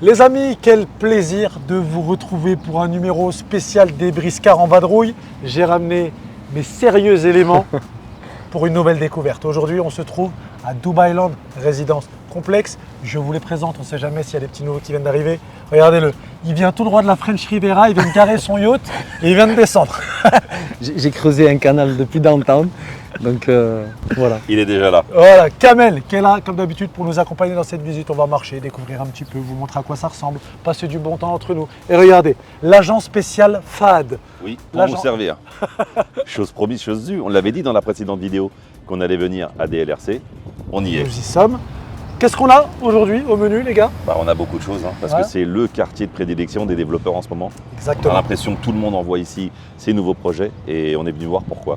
Les amis, quel plaisir de vous retrouver pour un numéro spécial des Briscards en vadrouille. J'ai ramené mes sérieux éléments pour une nouvelle découverte. Aujourd'hui, on se trouve à Dubai Land, résidence complexe. Je vous les présente, on ne sait jamais s'il y a des petits nouveaux qui viennent d'arriver. Regardez-le, il vient tout droit de la French Riviera, il vient de garer son yacht et il vient de descendre. J'ai creusé un canal depuis downtown, donc voilà. Il est déjà là. Voilà, Kamel qui est là comme d'habitude pour nous accompagner dans cette visite. On va marcher, découvrir un petit peu, vous montrer à quoi ça ressemble, passer du bon temps entre nous. Et regardez, l'agent spécial FAD. Oui, pour vous servir. Chose promise, chose due. On l'avait dit dans la précédente vidéo qu'on allait venir à DLRC. On y est. Nous y sommes. Qu'est-ce qu'on a aujourd'hui au menu, les gars? On a beaucoup de choses, parce que c'est le quartier de prédilection des développeurs en ce moment. Exactement. On a l'impression que tout le monde envoie ici ses nouveaux projets et on est venu voir pourquoi.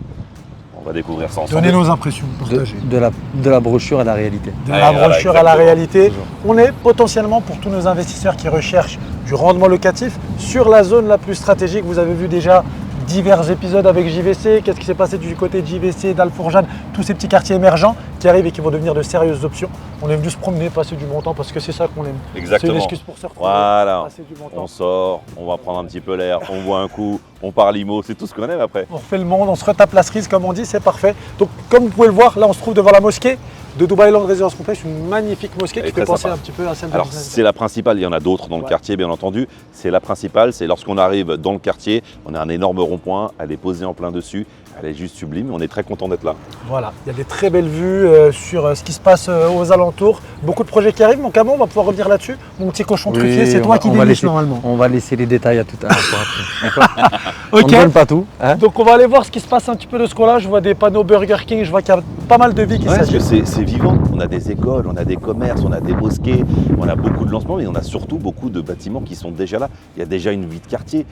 On va découvrir ça ensemble. Donnez nos impressions, partagez. De la brochure à la réalité. De la brochure à la réalité. Toujours. On est potentiellement pour tous nos investisseurs qui recherchent du rendement locatif sur la zone la plus stratégique. Vous avez vu déjà divers épisodes avec JVC. Qu'est-ce qui s'est passé du côté de JVC, d'Alfourjane, tous ces petits quartiers émergents qui arrivent et qui vont devenir de sérieuses options. On aime juste se promener, passer du bon temps parce que c'est ça qu'on aime. Exactement. C'est une excuse pour se retrouver, Voilà. passer du bon temps. On sort, on va prendre un petit peu l'air, on boit un coup, on parle IMO, c'est tout ce qu'on aime après. On refait le monde, on se retape la cerise comme on dit, c'est parfait. Donc comme vous pouvez le voir, là on se trouve devant la mosquée de Dubai Land Résidence Complexe, une magnifique mosquée qui fait penser un petit peu à celle de Alors Business Bay. c'est la principale, il y en a d'autres dans le quartier bien entendu. C'est la principale, c'est lorsqu'on arrive dans le quartier, on a un énorme rond-point, elle est posée en plein dessus, elle est juste sublime, on est très content d'être là. Voilà, il y a des très belles vues sur ce qui se passe aux alentours. Beaucoup de projets qui arrivent, mon Camon, on va pouvoir revenir là-dessus. Mon petit cochon truffier, c'est toi qui déniche normalement. On va laisser les détails à tout à l'heure. Ok. On ne donne pas tout. Hein. Donc on va aller voir ce qui se passe un petit peu de ce côté-là. Je vois des panneaux Burger King, je vois qu'il y a pas mal de vie qui Parce que s'agit. c'est vivant, on a des écoles, on a des commerces, on a des mosquées, on a beaucoup de lancements, mais on a surtout beaucoup de bâtiments qui sont déjà là. Il y a déjà une vie de quartier,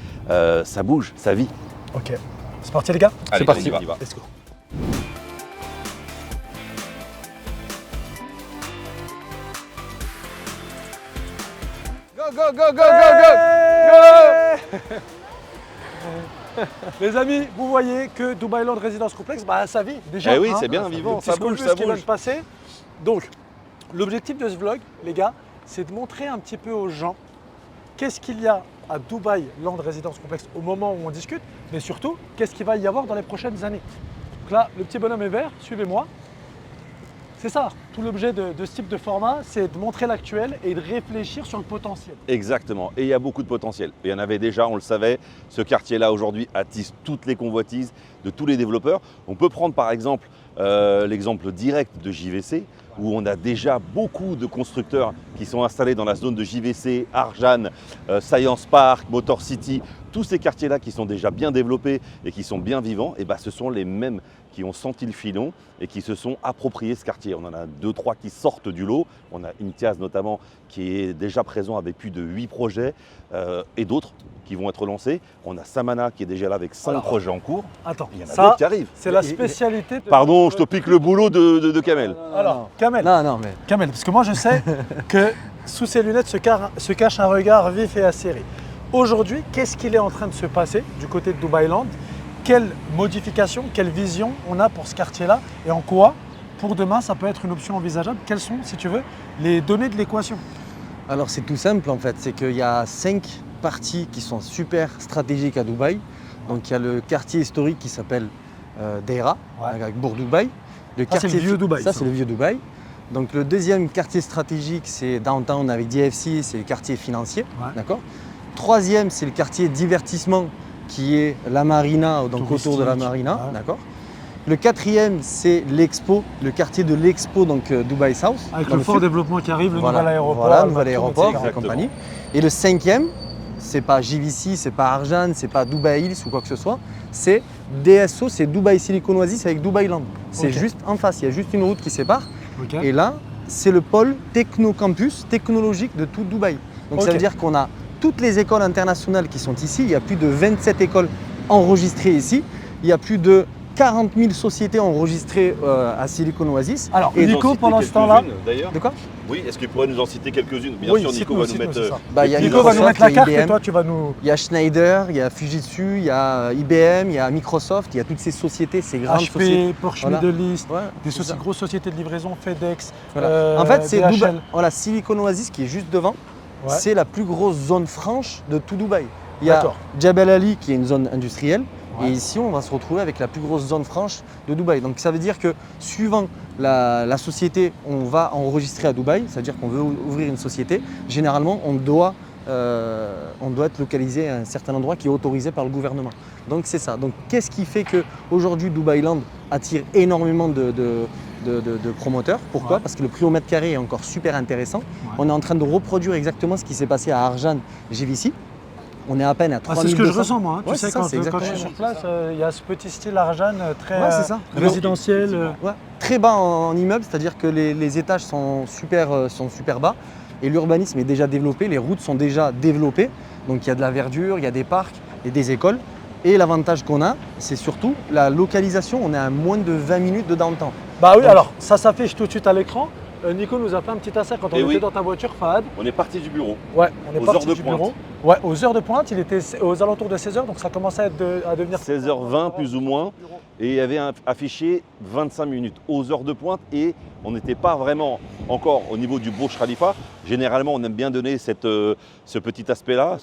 ça bouge, ça vit. Ok, c'est parti les gars? Allez, parti. on y va. Let's go. Go, go, go, Les amis, vous voyez que Dubai Land Résidence Complexe, ça vit déjà. Eh oui, c'est bien vivant, ça bouge, ça qui vient bouge. de passer. Donc, l'objectif de ce vlog, les gars, c'est de montrer un petit peu aux gens qu'est-ce qu'il y a à Dubai Land Résidence Complexe au moment où on discute, mais surtout, qu'est-ce qu'il va y avoir dans les prochaines années. Donc là, le petit bonhomme est vert, suivez-moi. C'est ça, tout l'objet de ce type de format, c'est de montrer l'actuel et de réfléchir sur le potentiel. Exactement, et il y a beaucoup de potentiel. Il y en avait déjà, on le savait, ce quartier-là aujourd'hui attise toutes les convoitises de tous les développeurs. On peut prendre par exemple l'exemple direct de JVC, où on a déjà beaucoup de constructeurs qui sont installés dans la zone de JVC, Arjan, Science Park, Motor City, tous ces quartiers-là qui sont déjà bien développés et qui sont bien vivants, et ce sont les mêmes qui ont senti le filon et qui se sont appropriés ce quartier. On en a 2-3 qui sortent du lot. On a Imtiaz notamment qui est déjà présent avec plus de 8 projets et d'autres qui vont être lancés. On a Samana qui est déjà là avec 5 projets en cours. Attends, Il y en a ça, d'autres qui arrivent. c'est la spécialité de... Pardon, je te pique le boulot de Kamel. Alors, Kamel, Non, mais Kamel, parce que moi je sais que sous ces lunettes se cache un regard vif et acéré. Aujourd'hui, qu'est-ce qu'il est en train de se passer du côté de Dubai Land? Quelle modification, quelle vision on a pour ce quartier-là et en quoi, pour demain, ça peut être une option envisageable? Quelles sont, si tu veux, les données de l'équation? alors c'est tout simple en fait, c'est qu'il y a 5 parties qui sont super stratégiques à Dubaï. Donc il y a le quartier historique qui s'appelle Deira, avec Bourg Dubaï. C'est le vieux Dubaï. Ça, c'est le vieux Dubaï. Donc le deuxième quartier stratégique, c'est Downtown avec DFC, c'est le quartier financier. Ouais. D'accord. Troisième, c'est le quartier divertissement qui est la marina, donc Touristique. autour de la marina. Ouais. D'accord. Le quatrième, c'est l'Expo, le quartier de l'Expo, donc Dubai South. Avec dans le le fort sud. développement qui arrive, le nouvel aéroport. Voilà, le nouvel tout, aéroport etc. et compagnie. Et le cinquième, c'est pas JVC, c'est pas Arjan, c'est pas Dubai Hills ou quoi que ce soit, c'est DSO, c'est Dubai Silicon Oasis avec Dubai Land. C'est Ok. juste en face, il y a juste une route qui sépare. Ok. Et là, c'est le pôle techno-campus technologique de tout Dubaï. Donc ça Ok. veut dire qu'on a toutes les écoles internationales qui sont ici. Il y a plus de 27 écoles enregistrées ici. Il y a plus de 40 000 sociétés enregistrées à Silicon Oasis. Alors, Et Nico, pendant ce temps-là, D'ailleurs. De quoi? Oui, est-ce qu'il pourrait nous en citer quelques-unes? Bien oui, sûr, Nico cite-nous, va nous cite-nous, mettre. c'est ça. Bah, il y a Nico va nous mettre Microsoft, la il y a carte et IBM. toi tu vas nous... Il y a Schneider, il y a Fujitsu, il y a IBM, il y a Microsoft, il y a toutes ces sociétés, ces grandes sociétés. HP, Porsche Voilà. Middle East, Ouais, des c'est ça. grosses sociétés de livraison, FedEx, Voilà. En fait, c'est DHL. Dubaï. Voilà, Silicon Oasis qui est juste devant. c'est la plus grosse zone franche de tout Dubaï. Il y a D'accord. Jebel Ali qui est une zone industrielle. Ouais. Et ici, on va se retrouver avec la plus grosse zone franche de Dubaï. Donc ça veut dire que suivant la société, on va enregistrer à Dubaï, c'est-à-dire qu'on veut ouvrir une société. Généralement, on doit être localisé à un certain endroit qui est autorisé par le gouvernement. Donc c'est ça. Donc qu'est-ce qui fait qu'aujourd'hui Dubaï Land attire énormément de promoteurs? Pourquoi? Ouais. Parce que le prix au mètre carré est encore super intéressant. Ouais. On est en train de reproduire exactement ce qui s'est passé à Arjan, GVC. On est à peine à 3 C'est ce que je ressens moi. Tu Ouais, sais, c'est ça, quand c'est je suis exactement sur place, il y a ce petit style Arjan très Ouais, c'est ça. résidentiel. Ouais, très bas en immeuble, c'est-à-dire que les étages sont super bas et l'urbanisme est déjà développé, les routes sont déjà développées. Donc il y a de la verdure, il y a des parcs et des écoles. Et l'avantage qu'on a, c'est surtout la localisation. On est à moins de 20 minutes de downtown. Bah oui, Donc- alors ça s'affiche tout de suite à l'écran. Nico nous a fait un petit essai quand on Eh était oui. dans ta voiture, Fahad. On est parti du bureau. Ouais, on est Aux parti heures de du pointe. bureau. Ouais, aux heures de pointe, il était aux alentours de 16h, donc ça commençait à devenir 16h20 plus ou moins. Et il y avait affiché 25 minutes aux heures de pointe et on n'était pas vraiment encore au niveau du Burj Khalifa. Généralement, on aime bien donner ce petit aspect-là,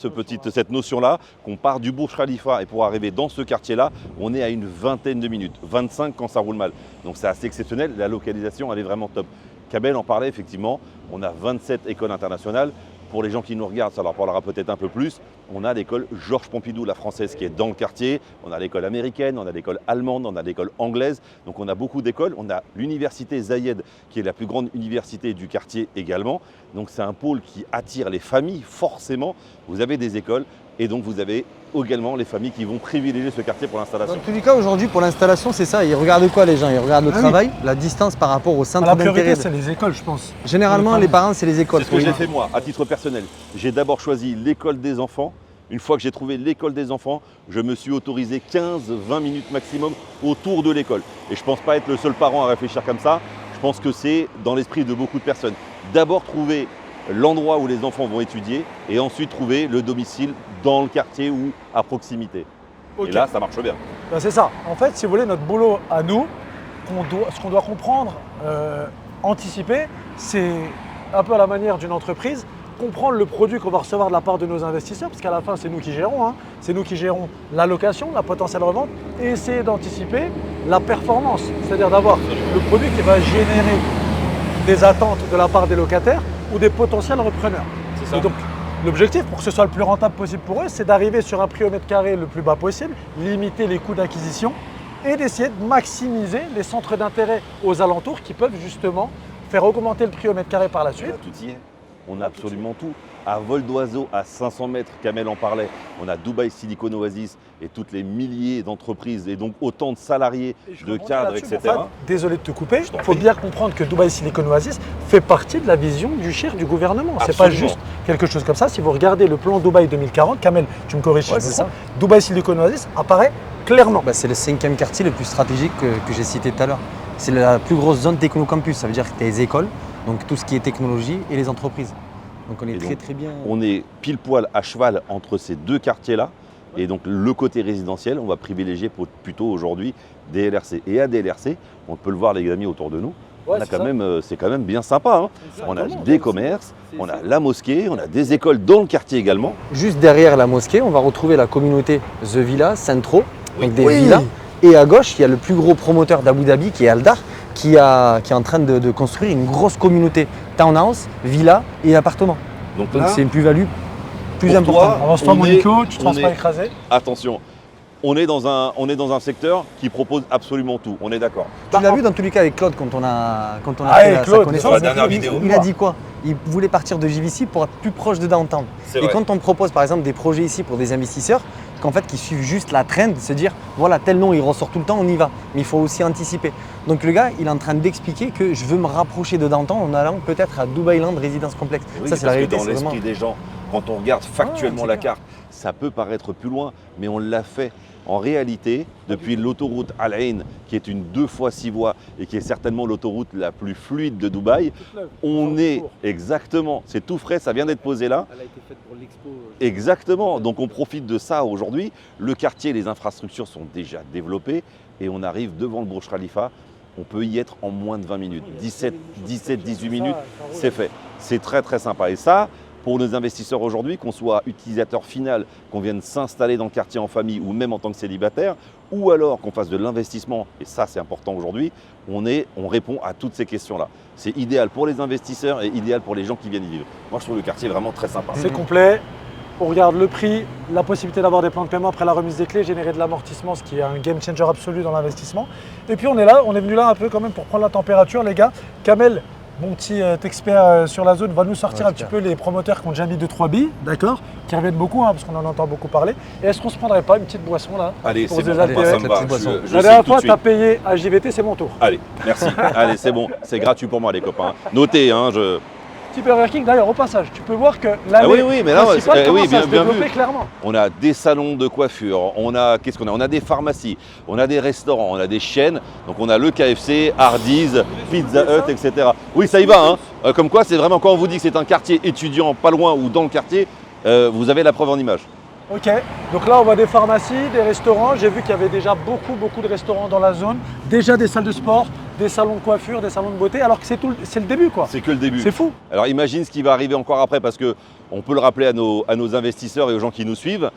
cette notion-là, qu'on part du Burj Khalifa et pour arriver dans ce quartier-là, on est à une vingtaine de minutes, 25 quand ça roule mal. Donc c'est assez exceptionnel, la localisation elle est vraiment top. Kamel en parlait effectivement, on a 27 écoles internationales. Pour les gens qui nous regardent, ça leur parlera peut-être un peu plus. On a l'école Georges Pompidou, la française, qui est dans le quartier. On a l'école américaine, on a l'école allemande, on a l'école anglaise. Donc on a beaucoup d'écoles. On a l'université Zayed, qui est la plus grande université du quartier également. Donc c'est un pôle qui attire les familles, forcément. Vous avez des écoles et donc vous avez également les familles qui vont privilégier ce quartier pour Dans l'installation. tous les cas, aujourd'hui, pour l'installation, c'est ça. Ils regardent quoi les gens? Ils regardent le Ah oui. travail, la distance par rapport au centre La priorité, d'intérêt. c'est les écoles, je pense. Généralement, les parents, c'est les écoles. C'est ce que j'ai fait moi, à titre personnel. J'ai d'abord choisi l'école des enfants. Une fois que j'ai trouvé l'école des enfants, je me suis autorisé 15-20 minutes maximum autour de l'école. Et je ne pense pas être le seul parent à réfléchir comme ça. Je pense que c'est dans l'esprit de beaucoup de personnes. D'abord trouver l'endroit où les enfants vont étudier et ensuite trouver le domicile dans le quartier ou à proximité. Ok. Et là, ça marche bien. Ben, c'est ça. En fait, si vous voulez, notre boulot à nous, ce qu'on doit comprendre, anticiper, c'est un peu à la manière d'une entreprise, comprendre le produit qu'on va recevoir de la part de nos investisseurs, parce qu'à la fin, c'est nous qui gérons. Hein. C'est nous qui gérons la location, la potentielle revente, et essayer d'anticiper la performance, c'est-à-dire d'avoir le produit qui va générer des attentes de la part des locataires ou des potentiels repreneurs. C'est ça. Et donc, l'objectif, pour que ce soit le plus rentable possible pour eux, c'est d'arriver sur un prix au mètre carré le plus bas possible, limiter les coûts d'acquisition et d'essayer de maximiser les centres d'intérêt aux alentours qui peuvent justement faire augmenter le prix au mètre carré par la suite. Tout y est. On a absolument tout. À vol d'oiseau, à 500 mètres, Kamel en parlait, on a Dubaï Silicon Oasis et toutes les milliers d'entreprises et donc autant de salariés, de cadres, etc. Désolé de te couper, t'en il faut prie. bien comprendre que Dubaï Silicon Oasis fait partie de la vision du chef du gouvernement. C'est pas Absolument. juste quelque chose comme ça. Si vous regardez le plan Dubaï 2040, Kamel, tu me corriges si Ouais, je me c'est trompe, Dubaï Silicon Oasis apparaît clairement. Bah, c'est le 5e quartier le plus stratégique que j'ai cité tout à l'heure. C'est la plus grosse zone technocampus. Ça veut dire que tu as les écoles, donc tout ce qui est technologie et les entreprises. Donc on est Et très donc, très bien. On est pile poil à cheval entre ces deux quartiers-là. Et donc le côté résidentiel, on va privilégier plutôt aujourd'hui DLRC. Et à DLRC, on peut le voir les amis autour de nous, Ouais, on a c'est quand ça. même, c'est quand même bien sympa. Hein. On a Exactement. des commerces, on a la mosquée, on a des écoles dans le quartier également. Juste derrière la mosquée, on va retrouver la communauté The Villa, Centro, donc des Oui. villas. Et à gauche, il y a le plus gros promoteur d'Abu Dhabi qui est Aldar, qui est en train de construire une grosse communauté townhouse, villa et appartements. Donc Donc là, c'est une plus-value plus pour importante. toi, Avance-toi, on mon est- Nico, tu te on fasses pas est- écraser. attention, on est dans un secteur qui propose absolument tout, on est d'accord. Tu l'as vu dans tous les cas avec Claude quand on a Ah, fait et sa Claude, connaissance. sur la dernière il, vidéo. il a dit quoi? Il voulait partir de JVC pour être plus proche de downtown. C'est Et vrai. quand on propose par exemple des projets ici pour des investisseurs, qu'en fait qui suivent juste la trend, se dire voilà tel nom il ressort tout le temps, on y va. Mais il faut aussi anticiper. Donc le gars il est en train d'expliquer que je veux me rapprocher de downtown en allant peut-être à Dubai Land Résidence Complexe. Oui, ça c'est la parce que réalité. dans c'est l'esprit vraiment- des gens, quand on regarde factuellement c'est la clair. carte, ça peut paraître plus loin, mais on l'a fait. En réalité, depuis l'autoroute Al Ain, qui est une 2 fois 6 voies et qui est certainement l'autoroute la plus fluide de Dubaï, on est exactement, c'est tout frais, ça vient d'être posé là. Elle a été faite pour l'expo. Exactement, donc on profite de ça aujourd'hui. Le quartier, les infrastructures sont déjà développées et on arrive devant le Burj Khalifa. On peut y être en moins de 20 minutes. 17, 18 minutes, c'est fait. C'est très très sympa. Et ça, pour nos investisseurs aujourd'hui, qu'on soit utilisateur final, qu'on vienne s'installer dans le quartier en famille ou même en tant que célibataire, ou alors qu'on fasse de l'investissement, et ça c'est important aujourd'hui, on répond à toutes ces questions-là. C'est idéal pour les investisseurs et idéal pour les gens qui viennent y vivre. Moi je trouve le quartier vraiment très sympa. C'est complet. On regarde le prix, la possibilité d'avoir des plans de paiement après la remise des clés, générer de l'amortissement, ce qui est un game changer absolu dans l'investissement. Et puis on est venu là un peu quand même pour prendre la température, les gars. Kamel, mon petit expert sur la zone, va nous sortir un petit peu les promoteurs qui ont déjà mis 2-3 billes, d'accord, qui reviennent beaucoup, parce qu'on en entend beaucoup parler. Et est-ce qu'on se prendrait pas une petite boisson là? Allez, pour c'est bon, désaltérer? moi, ça me va. La dernière fois, tu as payé à JVT, c'est mon tour. Allez, merci. Allez, c'est bon, c'est gratuit pour moi les copains. Notez, Petit Burger King, d'ailleurs, au passage, tu peux voir que l'allée oui, mais là, principale commence bien à se vu. développer clairement. On a des salons de coiffure, on a des pharmacies, on a des restaurants, on a des chaînes. Donc on a le KFC, Hardee's, Pizza Hut, etc. Oui, ça y va. Comme quoi, c'est vraiment quand on vous dit que c'est un quartier étudiant, pas loin ou dans le quartier, vous avez la preuve en image. Ok, donc là on voit des pharmacies, des restaurants. J'ai vu qu'il y avait déjà beaucoup de restaurants dans la zone, déjà des salles de sport, des salons de coiffure, des salons de beauté, alors que c'est le début quoi. C'est que le début. C'est fou. Alors imagine ce qui va arriver encore après, parce qu'on peut le rappeler à nos investisseurs et aux gens qui nous suivent,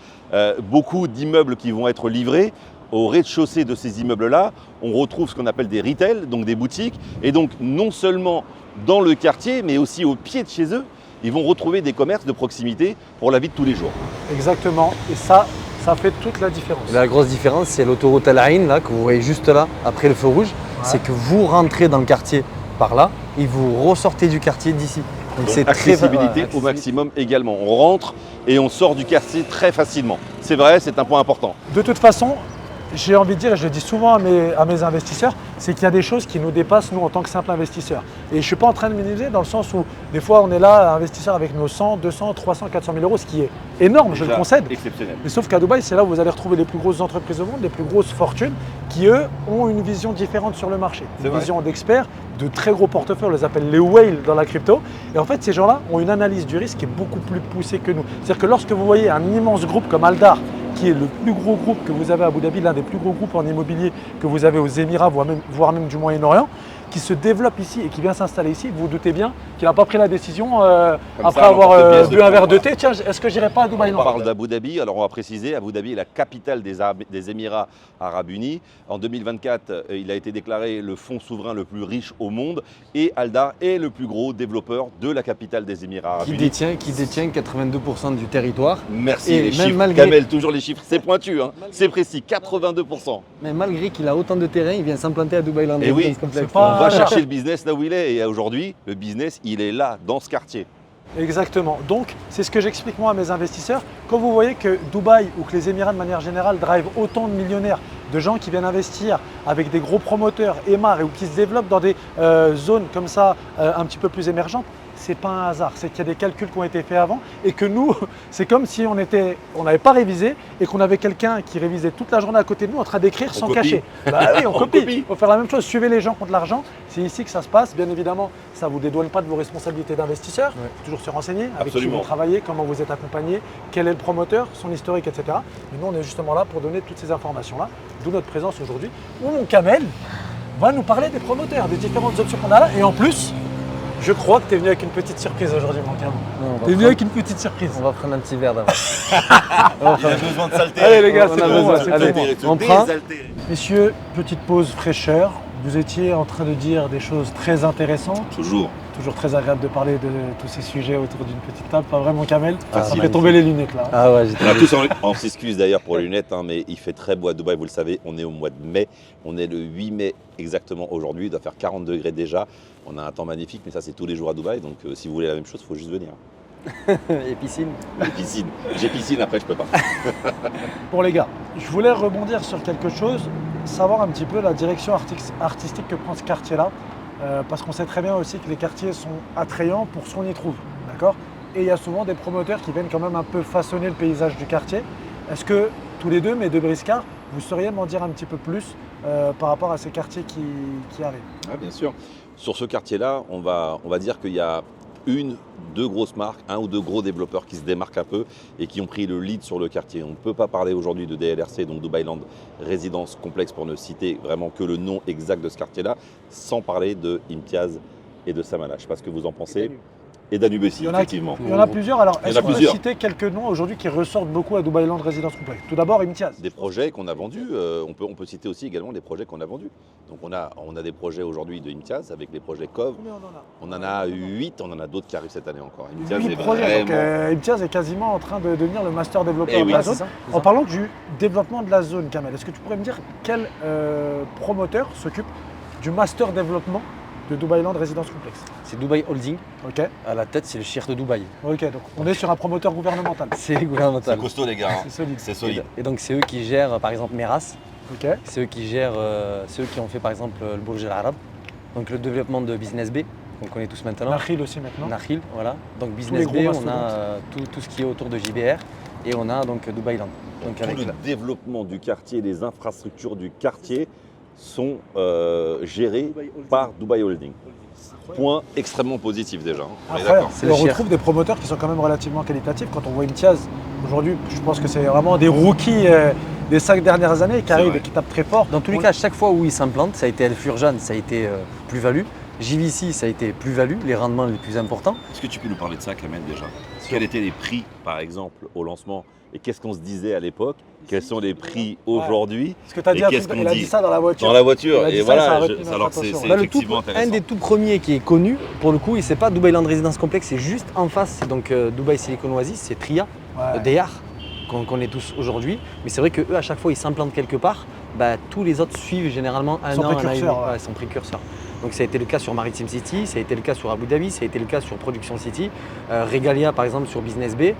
beaucoup d'immeubles qui vont être livrés. Au rez-de-chaussée de ces immeubles-là, on retrouve ce qu'on appelle des retail, donc des boutiques, et donc non seulement dans le quartier, mais aussi au pied de chez eux, ils vont retrouver des commerces de proximité pour la vie de tous les jours. Exactement, et ça fait toute la différence. La grosse différence, c'est l'autoroute Al Ain, là, que vous voyez juste là, après le feu rouge. C'est que vous rentrez dans le quartier par là et vous ressortez du quartier d'ici. Donc c'est accessibilité au maximum également. On rentre et on sort du quartier très facilement. C'est vrai, c'est un point important. De toute façon, j'ai envie de dire, et je le dis souvent à mes investisseurs, c'est qu'il y a des choses qui nous dépassent, nous, en tant que simple investisseur. Et je ne suis pas en train de minimiser dans le sens où, des fois, on est là, investisseur avec nos 100, 200, 300, 400 000 euros, ce qui est énorme, je le concède. Exceptionnel. Mais sauf qu'à Dubaï, c'est là où vous allez retrouver les plus grosses entreprises au monde, les plus grosses fortunes, qui, eux, ont une vision différente sur le marché. Une vision d'experts, de très gros portefeuilles, on les appelle les whales dans la crypto. Et en fait, ces gens-là ont une analyse du risque qui est beaucoup plus poussée que nous. C'est-à-dire que lorsque vous voyez un immense groupe comme Aldar, qui est le plus gros groupe que vous avez à Abu Dhabi, l'un des plus gros groupes en immobilier que vous avez aux Émirats, voire même du Moyen-Orient, qui se développe ici et qui vient s'installer ici, vous vous doutez bien qu'il n'a pas pris la décision après avoir bu un verre de thé. Tiens, est-ce que j'irai pas à Dubaï? On parle d'Abu Dhabi, alors on va préciser, Abu Dhabi est la capitale des Émirats Arabes Unis. En 2024, il a été déclaré le fonds souverain le plus riche au monde et Aldar est le plus gros développeur de la capitale des Émirats Arabes Unis. Qui détient 82% du territoire. Merci, et les chiffres, malgré... Kamel, toujours les chiffres, c'est pointu, c'est précis, 82%. Mais malgré qu'il a autant de terrain, il vient s'implanter à Dubaï Land. Et oui, pas... on va chercher le business là où il est et aujourd'hui, le business, il est là, dans ce quartier. Exactement. Donc, c'est ce que j'explique moi à mes investisseurs. Quand vous voyez que Dubaï ou que les Émirats de manière générale drive autant de millionnaires, de gens qui viennent investir avec des gros promoteurs, EMAR, ou qui se développent dans des zones comme ça, un petit peu plus émergentes, c'est pas un hasard, c'est qu'il y a des calculs qui ont été faits avant et que nous, c'est comme si on n'avait pas révisé et qu'on avait quelqu'un qui révisait toute la journée à côté de nous en train d'écrire sans cacher. Bah oui, on copie. Il faut faire la même chose, suivez les gens contre l'argent, c'est ici que ça se passe. Bien évidemment, ça ne vous dédouane pas de vos responsabilités d'investisseur, toujours se renseigner avec qui vous travaillez, comment vous êtes accompagné, quel est le promoteur, son historique, etc. Mais nous, on est justement là pour donner toutes ces informations-là, d'où notre présence aujourd'hui, où mon Kamel va nous parler des promoteurs, des différentes options qu'on a là et en plus, je crois que tu es venu avec une petite surprise aujourd'hui, mon Kamel. Tu es venu avec une petite surprise. On va prendre un petit verre d'avant. On a besoin de saleté. Allez les gars, c'est bon. Allez, on prend. Messieurs, petite pause fraîcheur. Vous étiez en train de dire des choses très intéressantes. Toujours. Toujours très agréable de parler de tous ces sujets autour d'une petite table. Pas vraiment, Kamel? Ça fait magnifique. tomber les lunettes là. Ah ouais, On s'excuse d'ailleurs pour les lunettes, mais il fait très beau à Dubaï, vous le savez. On est au mois de mai. On est le 8 mai exactement aujourd'hui. Il doit faire 40 degrés déjà. On a un temps magnifique, mais ça c'est tous les jours à Dubaï. Donc si vous voulez la même chose, il faut juste venir. Et piscine. Et piscine. J'ai piscine, après je peux pas. Bon les gars, je voulais rebondir sur quelque chose, savoir un petit peu la direction artistique que prend ce quartier-là. Parce qu'on sait très bien aussi que les quartiers sont attrayants pour ce qu'on y trouve, d'accord? Et il y a souvent des promoteurs qui viennent quand même un peu façonner le paysage du quartier. Est-ce que tous les deux, mes deux briscards, vous sauriez m'en dire un petit peu plus par rapport à ces quartiers qui arrivent? Ah, bien sûr. Sur ce quartier-là, on va dire qu'il y a deux grosses marques, un ou deux gros développeurs qui se démarquent un peu et qui ont pris le lead sur le quartier. On ne peut pas parler aujourd'hui de DLRC, donc Dubai Land Résidence Complexe, pour ne citer vraiment que le nom exact de ce quartier-là, sans parler de Imtiaz et de Samana. Je ne sais pas ce que vous en pensez. et Danube aussi, Il y en a, effectivement. il y en a plusieurs. Alors, Il y en est-ce a qu'on peut plusieurs. citer quelques noms aujourd'hui qui ressortent beaucoup à Dubai Land Residence Complex? Tout d'abord, Imtiaz. Des projets qu'on a vendus, on peut citer aussi également des projets qu'on a vendus. Donc on a des projets aujourd'hui de Imtiaz avec les projets COV. Combien on en a? On en a 8, on en a d'autres qui arrivent cette année encore. Imtiaz 8 est projets. Donc, vraiment... Imtiaz est quasiment en train de devenir le master développeur Eh de oui, la c'est zone. En parlant du développement de la zone, Kamel, est-ce que tu pourrais me dire quel promoteur s'occupe du master développement de Dubai Land Residence Complex? C'est Dubai Holding. Ok, À la tête, c'est le shir de Dubaï. ok, donc on est sur un promoteur gouvernemental. C'est C'est gouvernemental. costaud les gars, hein. C'est solide. C'est solide. Et donc, c'est eux qui gèrent, par exemple, Meras. Ok, C'est eux qui gèrent, c'est eux qui ont fait, par exemple, le Burj Al Arab. Donc, le développement de Business B, qu'on connaît tous maintenant. Nakhil aussi maintenant. Nakhil, voilà. Donc, les Business gros B, on mastodontes. a tout ce qui est autour de JBR. Et on a donc Dubai Land. Donc, Tout avec le développement du quartier, les infrastructures du quartier sont gérées par Dubai Holding. Point extrêmement positif déjà, hein. On est Incroyable. d'accord. C'est Et le on share. retrouve des promoteurs qui sont quand même relativement qualitatifs. Quand on voit Imtiaz, aujourd'hui, je pense que c'est vraiment des rookies des 5 dernières années qui arrivent vrai. et qui tapent très fort. Dans tous les cas, à chaque fois où ils s'implantent, ça a été El Furjan, ça a été plus-value. JVC, ça a été plus-value, les rendements les plus importants. Est-ce que tu peux nous parler de ça, Kamel, déjà? Quels étaient les prix, par exemple, au lancement? Et qu'est-ce qu'on se disait à l'époque? Quels sont les prix aujourd'hui? Ce que tu as dit, Et qu'est-ce il qu'on a dit dit ça dans la voiture. Dans la voiture. Il a dit Et ça, voilà, ça a retenu notre alors c'est attention. Là, effectivement un intéressant. des tout premiers qui est connu, pour le coup, et c'est pas Dubai Land Residence Complex, c'est juste en face, c'est donc Dubai Silicon Oasis, c'est Tria, Ouais. DR, qu'on connaît tous aujourd'hui. Mais c'est vrai qu'eux, à chaque fois, ils s'implantent quelque part, bah, tous les autres suivent généralement un Sont an, un an et demi. précurseurs, ouais. Ouais, sont précurseurs. Donc ça a été le cas sur Maritime City, ça a été le cas sur Abu Dhabi, ça a été le cas sur Production City, Regalia par exemple sur Business B.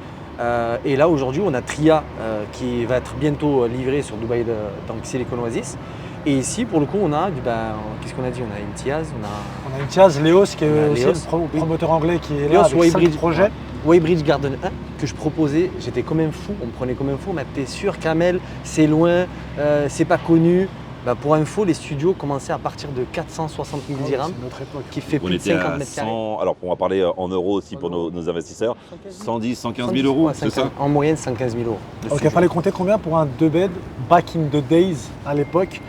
Et là aujourd'hui on a Tria qui va être bientôt livré sur Dubai donc Silicon Oasis. Et ici pour le coup on a qu'est-ce qu'on a dit? On a Imtiaz, on a On a Imtiaz, Léos qui est On a aussi Léos, le promoteur anglais qui est Léos, là avec 5 Waybridge. projets. Waybridge Garden 1 que je proposais, j'étais comme un fou, on me prenait comme un fou, mais t'es sûr Kamel, c'est loin, c'est pas connu. Bah, pour info, les studios commençaient à partir de 460 000 dirhams, C'est notre époque. qui fait On plus de était 50 à mètres carrés. 100, alors on va parler en euros aussi pour nos investisseurs, 110, 115 000 euros, Ouais, c'est ça? En moyenne 115 000 euros. le Ok, studio. fallait compter combien pour un 2 bed back in the days à l'époque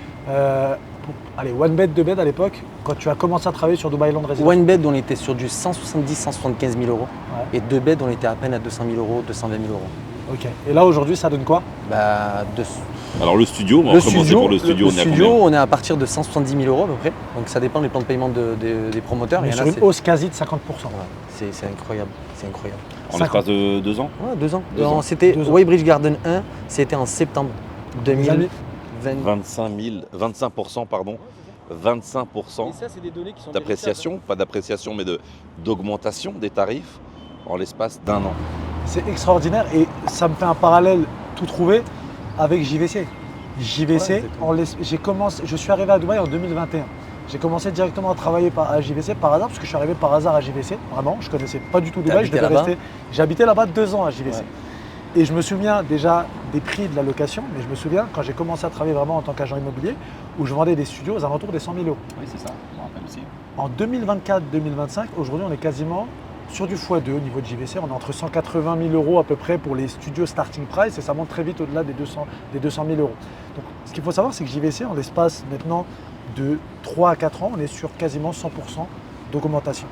allez, 1 bed, 2 bed à l'époque, quand tu as commencé à travailler sur Dubai Land Residence. One bed, on était sur du 170-175 000 euros. Ouais. Et 2 beds, on était à peine à 200 000 euros, 220 000 euros. Ok. Et là aujourd'hui, ça donne quoi? Bah, Alors le studio, on va commencer pour le studio, le on est à studio, combien? on est à partir de 170 000 euros à peu près. Donc ça dépend des plans de paiement des promoteurs. On est Il y en sur a, une c'est hausse quasi de 50%. c'est incroyable. C'est incroyable. En l'espace de 2 ans? Ouais, 2 ans. 2 ans. C'était 2 ans. Waybridge Garden 1, c'était en septembre Les amis, 2020. 25%, pardon. 25% ça, c'est des données qui sont d'appréciation, pas d'appréciation, mais d'augmentation des tarifs en l'espace d'1 an. c'est extraordinaire et ça me fait un parallèle tout trouvé avec JVC. JVC, Ouais, exactement. je suis arrivé à Dubaï en 2021. J'ai commencé directement à travailler à JVC par hasard, parce que je suis arrivé par hasard à JVC. Vraiment, je connaissais pas du tout Dubaï. habité là-bas? J'ai habité là-bas 2 ans à JVC. Ouais. Et je me souviens déjà des prix de la location, mais je me souviens quand j'ai commencé à travailler vraiment en tant qu'agent immobilier, où je vendais des studios aux alentours des 100 000 euros. Oui, c'est ça, je me rappelle aussi. En 2024-2025, aujourd'hui, on est quasiment sur du x2 au niveau de JVC. On est entre 180 000 euros à peu près pour les studios starting price et ça monte très vite au-delà des 200 000 euros. Donc, ce qu'il faut savoir, c'est que JVC, en l'espace maintenant de 3 à 4 ans, on est sur quasiment 100% d'augmentation.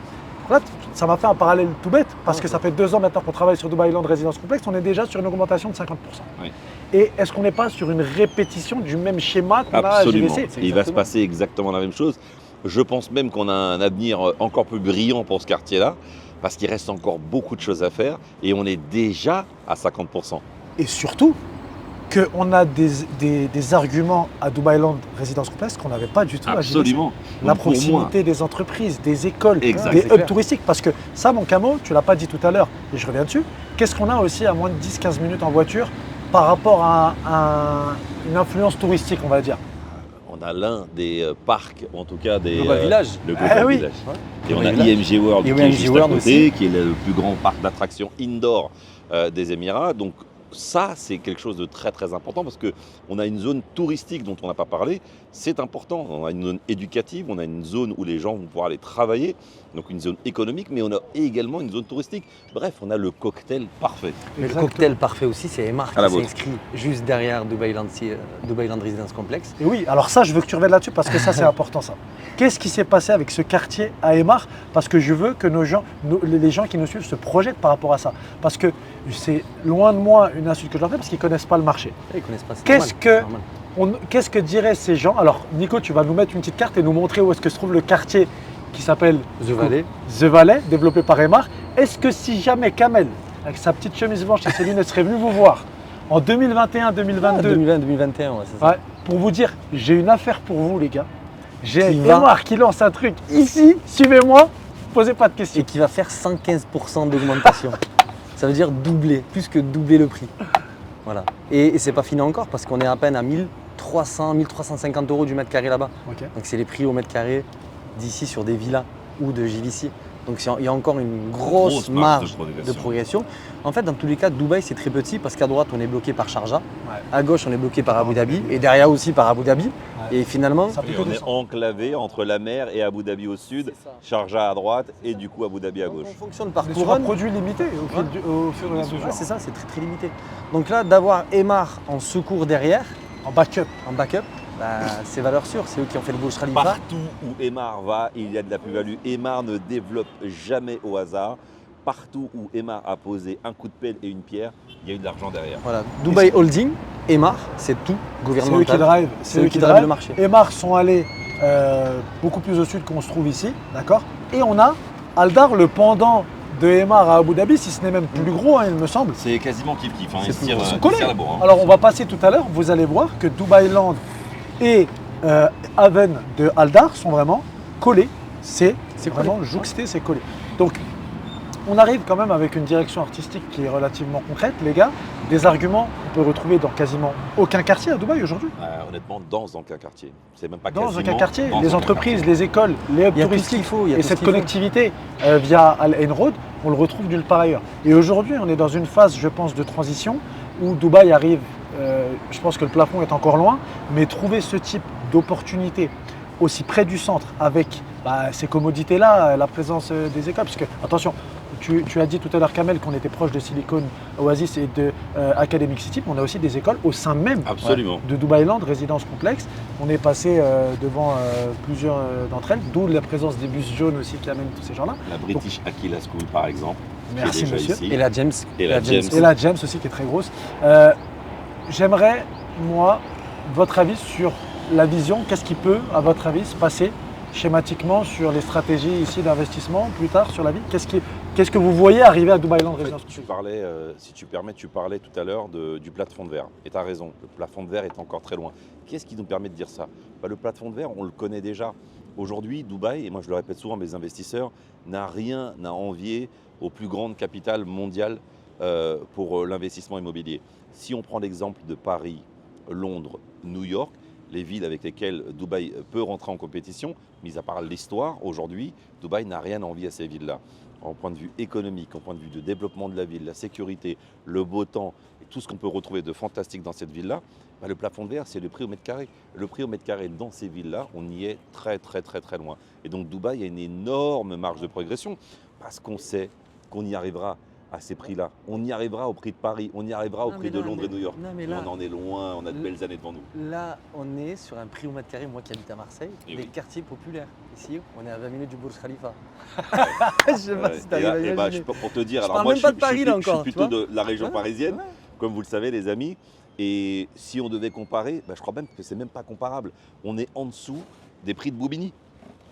Là, ça m'a fait un parallèle tout bête parce que ça fait 2 ans maintenant qu'on travaille sur Dubai Land Residence Complex, on est déjà sur une augmentation de 50%. Oui. Et est-ce qu'on n'est pas sur une répétition du même schéma qu'on a à Absolument. JVC? Il va se passer exactement la même chose. Je pense même qu'on a un avenir encore plus brillant pour ce quartier-là, parce qu'il reste encore beaucoup de choses à faire et on est déjà à 50%. Et surtout, qu'on a des arguments à Dubai Land Residence Complex qu'on n'avait pas du tout à JVC. Absolument. La Pour moi, proximité des entreprises, des écoles, Exact, des c'est hubs clair. touristiques. Parce que ça, mon camo, tu l'as pas dit tout à l'heure, et je reviens dessus, qu'est-ce qu'on a aussi à moins de 10-15 minutes en voiture par rapport à une influence touristique, on va dire? on a l'un des parcs, en tout cas des... Global Village. Le Global Ah oui. Village. Et on Global a Village. IMG World Et qui est IMG juste à World côté, qui est le plus grand parc d'attractions indoor des Émirats. Donc ça, c'est quelque chose de très très important parce qu'on a une zone touristique dont on n'a pas parlé. C'est important. On a une zone éducative, on a une zone où les gens vont pouvoir aller travailler. donc une zone économique, mais on a également une zone touristique. Bref, on a le cocktail parfait. Mais le Exactement. cocktail parfait aussi, c'est Emar À la qui s'est vôtre. inscrit juste derrière Dubai Land Residence Complex. Et oui, alors ça, je veux que tu reviennes là-dessus parce que ça, c'est important ça. Qu'est-ce qui s'est passé avec ce quartier à Emar? Parce que je veux que les gens qui nous suivent se projettent par rapport à ça. Parce que c'est loin de moi une insulte que je leur fais parce qu'ils ne connaissent pas le marché. Ils connaissent pas ça. Qu'est-ce que diraient ces gens? Alors, Nico, tu vas nous mettre une petite carte et nous montrer où est-ce que se trouve le quartier qui s'appelle The Valley. The Valley, développé par Emar. Est-ce que si jamais Kamel, avec sa petite chemise blanche et ses lunettes, serait venu vous voir en 2021-2022, 2020-2021, ouais, c'est ça. ouais, pour vous dire, j'ai une affaire pour vous, les gars. J'ai Qui va- Emar qui lance un truc ici, suivez-moi, posez pas de questions. Et qui va faire 115% d'augmentation. Ça veut dire doubler, plus que doubler le prix. Voilà. Et c'est pas fini encore parce qu'on est à peine à 1300, 1350 euros du mètre carré là-bas. Ok. Donc c'est les prix au mètre carré d'ici sur des villas ou de JVC. Donc il y a encore une grosse marge de progression. En fait, dans tous les cas, Dubaï c'est très petit parce qu'à droite on est bloqué par Sharjah, Ouais. à gauche on est bloqué par Abu Dhabi et derrière aussi par Abu Dhabi. Ouais. Et finalement, Ça Et peut on que est descendre. enclavé entre la mer et Abu Dhabi au sud, C'est ça. Sharjah à droite et du coup Abu Dhabi à gauche. on fonctionne par On est sur un couronne. produit limité au fur et à mesure. Ouais, c'est ça, c'est très très limité. Donc là, d'avoir Emar en secours derrière, En backup. en backup, bah, c'est valeur sûre. C'est eux qui ont fait le Burj Khalifa. Partout où Emar va, il y a de la plus-value. Emar ne développe jamais au hasard. Partout où Emar a posé un coup de pelle et une pierre, il y a eu de l'argent derrière. Voilà, Dubai Holding, Emar, c'est tout C'est eux qui gouvernemental. drive. C'est eux qui drivent le marché. Emar sont allés beaucoup plus au sud qu'on se trouve ici, d'accord. Et on a Aldar, le pendant de Emar à Abu Dhabi, si ce n'est même plus gros, hein, il me semble. C'est quasiment kiff-kiff. Hein. C'est Ils se plus tirent, gros. Ils sont ils se collés. tirent la bourre, hein. Alors on va passer tout à l'heure, vous allez voir que Dubai Land et Haven de Aldar sont vraiment collés. C'est vraiment jouxté, c'est collé. Donc on arrive quand même avec une direction artistique qui est relativement concrète, les gars. Des arguments qu'on peut retrouver dans quasiment aucun quartier à Dubaï aujourd'hui. Honnêtement, dans aucun quartier. C'est même pas Dans quasiment, aucun quartier, dans les aucun entreprises, quartier. les écoles, les hubs Il y a tout ce touristiques qu'il faut. Il y a et tout ce cette qu'il faut. connectivité via Al Ain Road, on le retrouve nulle part ailleurs. Et aujourd'hui, on est dans une phase, je pense, de transition où Dubaï arrive, je pense que le plafond est encore loin, mais trouver ce type d'opportunité aussi près du centre avec ces commodités-là, la présence des écoles, parce que, attention, tu as dit tout à l'heure, Kamel, qu'on était proche de Silicon Oasis et de Academic City, mais on a aussi des écoles au sein même Absolument. de Dubai Land, résidence complexe. On est passé devant plusieurs d'entre elles, d'où la présence des bus jaunes aussi qui amènent tous ces gens-là. La British Aquila School, par exemple. qui est Merci, déjà monsieur. ici. Et la James. Et la James. Et la James aussi qui est très grosse. J'aimerais, moi, votre avis sur la vision. Qu'est-ce qui peut, à votre avis, se passer schématiquement sur les stratégies ici d'investissement plus tard sur la vie? Qu'est-ce que vous voyez arriver à Dubai Land En fait, Résidence tu parlais, si tu permets, tu parlais tout à l'heure du plafond de verre. Et tu as raison, le plafond de verre est encore très loin. Qu'est-ce qui nous permet de dire ça? Le plafond de verre, on le connaît déjà. Aujourd'hui, Dubaï, et moi je le répète souvent à mes investisseurs, n'a rien à envier aux plus grandes capitales mondiales pour l'investissement immobilier. Si on prend l'exemple de Paris, Londres, New York, les villes avec lesquelles Dubaï peut rentrer en compétition, mis à part l'histoire, aujourd'hui, Dubaï n'a rien à envier à ces villes-là. En point de vue économique, en point de vue de développement de la ville, la sécurité, le beau temps et tout ce qu'on peut retrouver de fantastique dans cette ville-là, le plafond de verre, c'est le prix au mètre carré. Le prix au mètre carré dans ces villes-là, on y est très loin. Et donc Dubaï a une énorme marge de progression parce qu'on sait qu'on y arrivera à ces prix-là. On y arrivera au prix de Paris, on y arrivera au prix de Londres et New York. Non, mais Mais là, on en est loin, on a de belles années devant nous. là, on est sur un prix au mètre carré, moi qui habite à Marseille, Et des oui. quartiers populaires. Ici, on est à 20 minutes du Burj Khalifa. Ouais. Je sais pas si Et t'arrives à là, imaginer. pour te dire, Je alors parle moi même pas de Paris, là, je suis encore, plutôt tu vois. de la région Ouais, parisienne, ouais. comme vous le savez les amis. Et si on devait comparer, je crois même que c'est même pas comparable. On est en dessous des prix de Bobigny.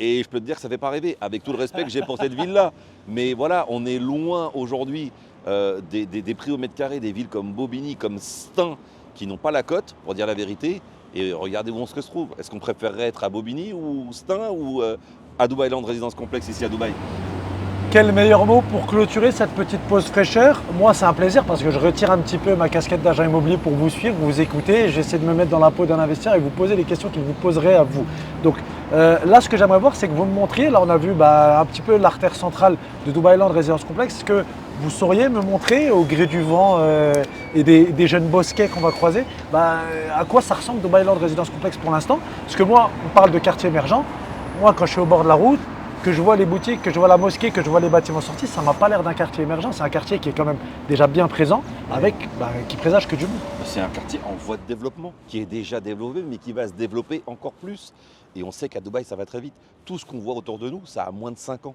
Et je peux te dire que ça ne fait pas rêver, avec tout le respect que j'ai pour cette ville-là. Mais voilà, on est loin aujourd'hui des prix au mètre carré des villes comme Bobigny, comme Stein, qui n'ont pas la cote, pour dire la vérité. Et regardez où on se trouve. Est-ce qu'on préférerait être à Bobigny ou Stein ou à Dubai Land Résidence Complexe ici à Dubaï? Quel meilleur mot pour clôturer cette petite pause fraîcheur? Moi, c'est un plaisir parce que je retire un petit peu ma casquette d'agent immobilier pour vous suivre, vous écouter. J'essaie de me mettre dans la peau d'un investisseur et vous poser les questions qu'il vous poserait à vous. Donc là, ce que j'aimerais voir, c'est que vous me montriez, là on a vu un petit peu l'artère centrale de Dubai Land Résidence Complexe. Est-ce que vous sauriez me montrer, au gré du vent et des jeunes bosquets qu'on va croiser, à quoi ça ressemble Dubai Land Résidence Complexe pour l'instant? Parce que moi, on parle de quartier émergent. Moi, quand je suis au bord de la route, que je vois les boutiques, que je vois la mosquée, que je vois les bâtiments sortis, ça m'a pas l'air d'un quartier émergent. C'est un quartier qui est quand même déjà bien présent, qui présage que du bon. C'est un quartier en voie de développement, qui est déjà développé, mais qui va se développer encore plus. Et on sait qu'à Dubaï, ça va très vite. Tout ce qu'on voit autour de nous, ça a moins de 5 ans.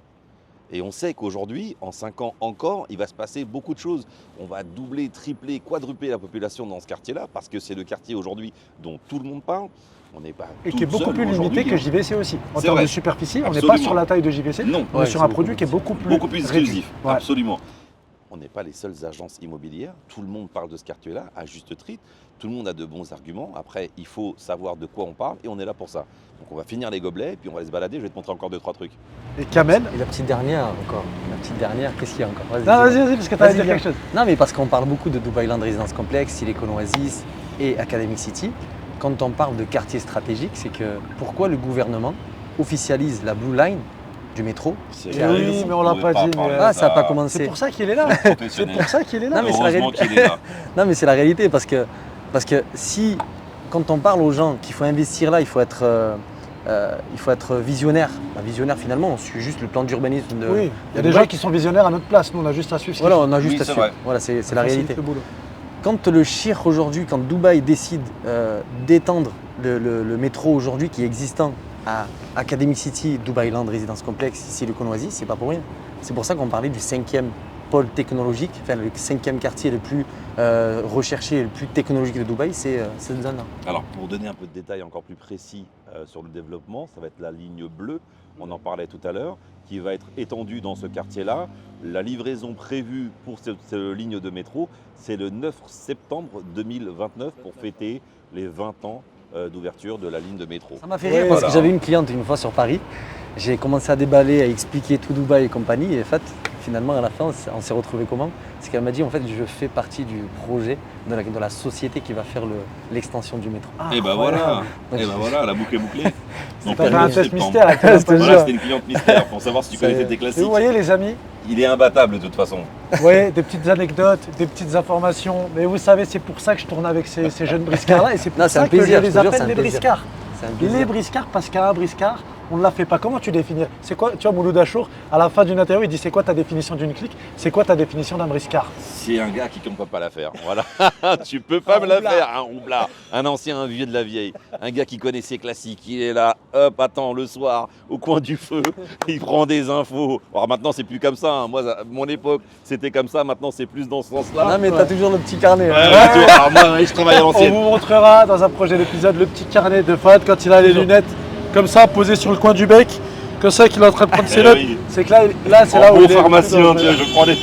Et on sait qu'aujourd'hui, en 5 ans encore, il va se passer beaucoup de choses. On va doubler, tripler, quadrupler la population dans ce quartier-là, parce que c'est le quartier aujourd'hui dont tout le monde parle. On n'est pas Et qui est beaucoup plus limité que JVC aussi. En C'est termes vrai. de superficie, on n'est Absolument. pas sur la taille de JVC, Non. on est sur c'est un produit qui est beaucoup plus exclusif, réduit. Ouais. absolument. On n'est pas les seules agences immobilières. Tout le monde parle de ce quartier-là, à juste titre. Tout le monde a de bons arguments. Après, il faut savoir de quoi on parle et on est là pour ça. Donc on va finir les gobelets, puis on va aller se balader. Je vais te montrer encore 2-3 trucs. Et Kamel. Et la petite dernière encore. La petite dernière, qu'est-ce qu'il y a encore? Non, dis-moi. vas-y, parce que tu as Vas-y, dire viens. quelque chose. Non, mais parce qu'on parle beaucoup de Dubai Land Residence Complex, Silicon Oasis et Academic City. Quand on parle de quartier stratégique, c'est que pourquoi le gouvernement officialise la Blue Line du métro? C'est Oui, mais on l'a pas dit, mais- Ah, ça n'a pas C'est commencé. pour ça qu'il est là. C'est pour ça qu'il est là. Non, mais c'est la Heureusement réalité. qu'il est là. Non, mais c'est la réalité parce que si, quand on parle aux gens qu'il faut investir là, il faut être visionnaire. Bah, visionnaire, finalement, on suit juste le plan d'urbanisme de. Oui, il y a de des Dubaï. gens qui sont visionnaires à notre place. Nous, on a juste à suivre ce qu'ils Voilà, font. on a juste Oui, à c'est suivre. vrai. Voilà, c'est Ça la facilite réalité. le boulot. Quand le Shir aujourd'hui, quand Dubaï décide d'étendre le métro aujourd'hui qui est existant à Academic City, Dubai Land Residence Complex, Silicon Oasis, c'est pas pour rien. C'est pour ça qu'on parlait du 5e pôle technologique, enfin le 5e quartier le plus recherché et le plus technologique de Dubaï, c'est cette zone-là. Alors, pour donner un peu de détails encore plus précis sur le développement, ça va être la ligne bleue, on en parlait tout à l'heure, qui va être étendue dans ce quartier-là. La livraison prévue pour cette ligne de métro, c'est le 9 septembre 2029 pour fêter les 20 ans d'ouverture de la ligne de métro. Ça m'a fait Ouais, rire parce voilà. que j'avais une cliente une fois sur Paris. J'ai commencé à déballer, à expliquer tout Dubaï et compagnie. Et en fait, finalement, à la fin, on s'est retrouvé comment? C'est qu'elle m'a dit, en fait, je fais partie du projet de la société qui va faire l'extension du métro. Ah, Et ben incroyable. voilà, et ben voilà, la boucle est bouclée. Donc, T'as fait le un 9 test septembre. mystère avec Je te la jure. Voilà, c'était une cliente mystère pour savoir si tu Ça y est. connaissais tes Et classiques. vous voyez les amis, Il est imbattable de toute façon. vous voyez, des petites anecdotes, des petites informations. Mais vous savez, c'est pour ça que je tourne avec ces jeunes briscards-là. Et c'est pour Non, c'est ça un que je plaisir, je les te jure, c'est appelle un les plaisir. briscards. C'est un Les plaisir. briscards, parce qu'un briscard, on ne la fait pas. Comment tu définis? C'est quoi, tu vois, Mouloud Achour, à la fin d'une interview, il dit c'est quoi ta définition d'une clique? C'est quoi ta définition d'un briscard? C'est un gars qui ne peut pas la faire. Voilà. Tu peux pas Un me la roublard. faire, un roublard. Un ancien, un vieux de la vieille. Un gars qui connaît ses classiques. Il est là, hop, attends, le soir, au coin du feu. Il prend des infos. Alors maintenant, c'est plus comme ça. Hein. Moi, à mon époque, c'était comme ça. Maintenant, c'est plus dans ce sens-là. Non, mais t'as toujours le petit carnet. Ouais, hein. ouais, tu vois, alors moi, ouais, je travaille à On l'ancienne. vous montrera dans un prochain épisode le petit carnet de Fad quand il a les lunettes comme ça posées sur le coin du bec, comme ça qu'il est en train de prendre ses Eh notes. oui. C'est que là c'est En là où bon il est. pharmacien, tu vois, je prends des.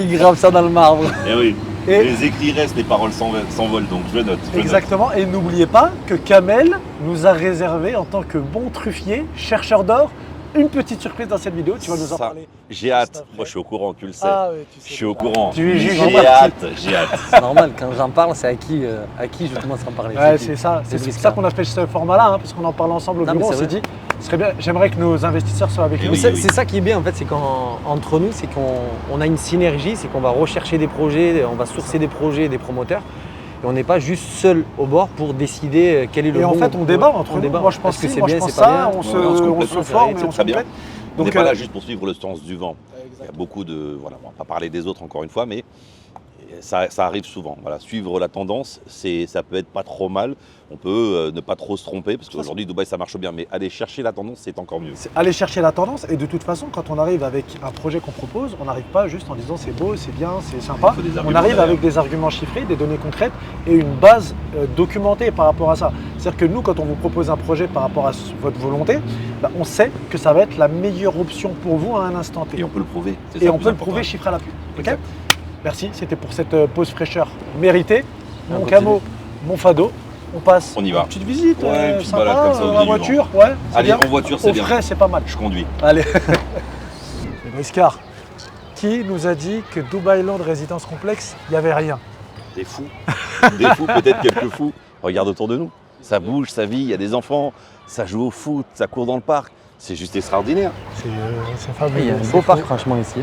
Il grave ça dans le marbre. Eh oui. Et- Les écrits restent, les paroles s'envolent, donc je note. je note. Exactement. Et n'oubliez pas que Kamel nous a réservé en tant que bon truffier, chercheur d'or, une petite surprise dans cette vidéo. Tu vas nous en Ça, parler. J'ai hâte. Juste après. Moi, je suis au courant, tu le sais. Ah oui, tu sais. Je suis au courant. Tu es juge en J'ai partie. hâte, j'ai hâte. C'est normal, quand j'en parle, c'est à qui je commence à en parler. Ouais, qui c'est ça. C'est C'est pour briscard. ça qu'on a fait ce format-là, hein, parce qu'on en parle ensemble au Non, mais bureau. On c'est s'est vrai. dit, ce serait bien. J'aimerais que nos investisseurs soient avec Eh nous. oui, Mais oui. c'est ça qui est bien en fait, c'est qu'entre nous, c'est qu'on a une synergie, c'est qu'on va rechercher des projets, on va sourcer des projets, des promoteurs. Et on n'est pas juste seul au bord pour décider quel est le Et bon. en fait, on débat entre on nous. débat. Moi, je pense Est-ce que ci, c'est moi, je bien, pense c'est pas ça. bien On se, Ouais, on se on complète, se c'est forme et très on se très bien. complète. On n'est Donc, pas là juste pour suivre le sens du vent. Il y a Exactement. beaucoup de. Voilà, on va pas parler des autres encore une fois, mais ça arrive souvent. Voilà, suivre la tendance, ça peut être pas trop mal. On peut ne pas trop se tromper, parce qu'aujourd'hui, Dubaï, ça marche bien, mais aller chercher la tendance, c'est encore mieux. C'est aller chercher la tendance. Et de toute façon, quand on arrive avec un projet qu'on propose, on n'arrive pas juste en disant c'est beau, c'est bien, c'est sympa. Il faut des On arguments arrive derrière. avec des arguments chiffrés, des données concrètes et une base documentée par rapport à ça. C'est-à-dire que nous, quand on vous propose un projet par rapport à votre volonté, bah, on sait que ça va être la meilleure option pour vous à un instant T. Et on peut le prouver. c'est Et ça on le plus peut le important. prouver chiffre à l'appui. Ok. Exact. Merci, c'était pour cette pause fraîcheur méritée. On Mon continue. camo, mon fado. On passe On y va. une petite visite Ouais, une petite sympa, balade comme ça au en milieu du voiture. Ouais, c'est Allez, bien. en voiture, c'est Au bien. frais, c'est pas mal. Je conduis. Allez. Briscard, qui nous a dit que Dubai Land Résidence Complexe, il n'y avait rien? Des fous. Des fous, peut-être quelques fous. Regarde autour de nous. Ça bouge, ça vit, il y a des enfants, ça joue au foot, ça court dans le parc. C'est juste extraordinaire. C'est Il y fabuleux. a un c'est beau fou. parc franchement ici.